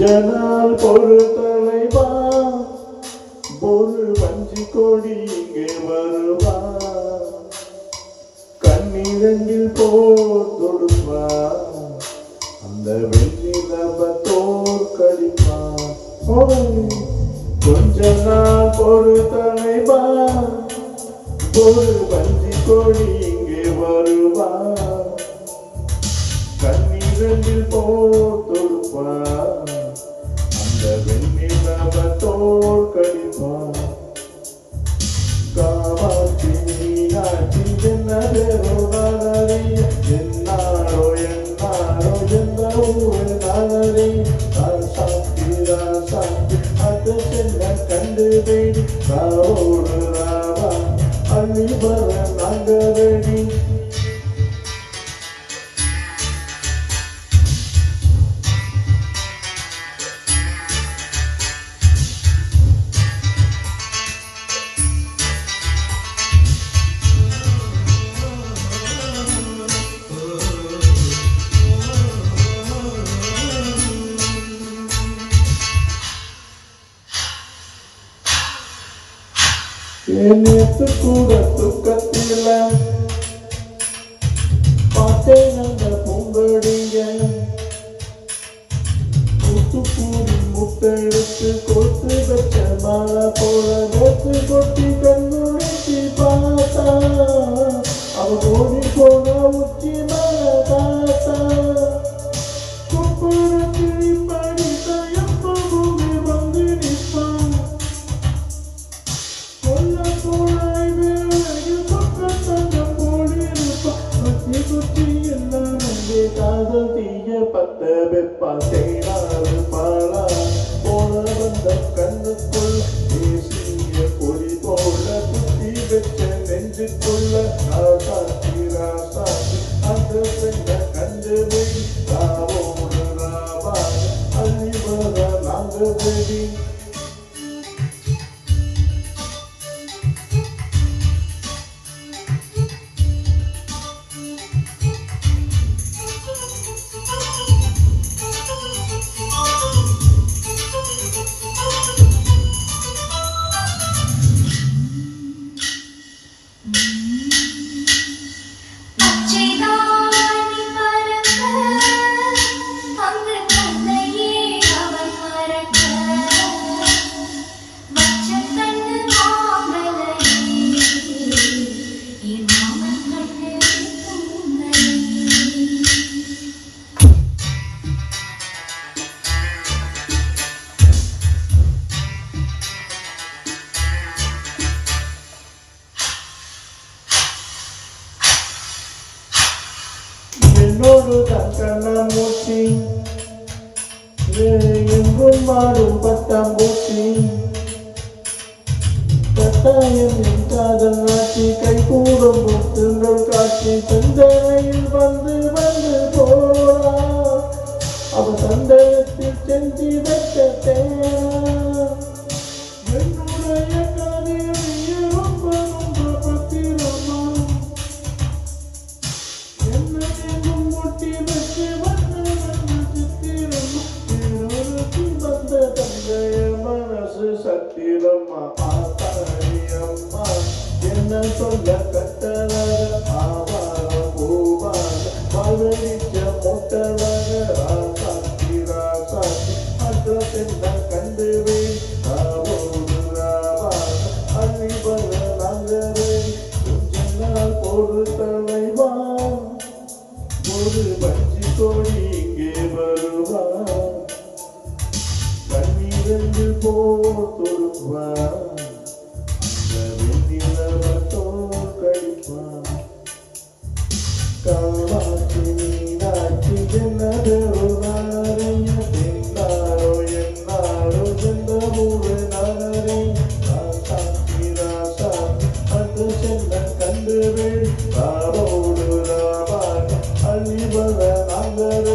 கொஞ்ச நாள் பொறுத்தலைவா ஒரு வஞ்சி கொடி இங்கே வருவா கண்ணீரங்கில் போர் தொடுப்பா அந்த வெண்ணிலவ தோற்கடிப்பா கொஞ்ச நாள் பொறுத்தலைவா ஒரு வஞ்சி கொடி இங்கே வருவா கண்ணீரங்கில் போர் தொடுப்பா அந்த வெண்ணிலவ தோற்கடிப்பா காமாட்சி மீனாட்சி என்னதேரோ நானறிய என்னாரோ என்னாரோ எந்த ஊரு நானறிய சாந்தி ராசாந்தி அது செல்ல கண்டு வேடி ராவோடு ராவா அள்ளி வர நாங்கரடி நேத்து கூட துக்கத்தில பார்த்தேன் அந்த பொங்கடிய கூடி முட்டெடுத்து கொத்து வச்ச மழை போல நேத்து கொட்டி கண்ணுழைச்சி பார்த்தா அவ ஓடி போன உச்சி மழை தாத்தா குப்பரத்தில் படித்த எப்பவுமே வந்து நிற்பான் காதல் தீய பத்த வெப்பா செய்தாரு பாலா போல வந்த கண்ணுக்குள் தேசிய கொடி போல குத்தி வச்ச நெஞ்சுக்குள்ள ராசாத்தி ராசாத்தி அந்த பெண்ண கண்டு வெடி ராவோடு ராவா அள்ளி வர நாங்க வெடி என்னோடு கண்ணமூச்சி எங்கும் மாடும் பட்டாம்பூச்சி கட்டாயம் என் காதல் நாட்டி கை கூடும் முத்துங்கள் காட்சி சந்தனையில் வந்து வந்து போறா அவ சந்தனத்தில் செஞ்சு வைக்க தேனா என்னுடைய காதலிய ரொம்ப ரொம்ப பத்திரமா சத்திரம்மா ஆத்தாரியம்மா என்ன சொல்ல கட்டழக ஆவார பூவார வாழ்வழிச்ச முட்டழக ராசாத்தி ராசாத்தி அட்ரஸ் என்ன கண்டுவே ராவோடு ராவார அள்ளி வர நாங்கரே கொஞ்ச நாள் போடு தலைவா ஒரு வஞ்சி கோடி இங்கே வருவா கண்ணீரங்கில் போர் தொடுப்பா அந்த வெண்ணிலவ தோற்கடிப்பா காமாட்சி மீனாட்சி என்னதோ நானறிய என்னாரோ என்னாரோ எந்த ஊரு நானறிய ராசாத்தி ராசாத்தி அது செல்ல கண்டு வேடி ராவோடு ராவாக அள்ளி வர நாங்கள்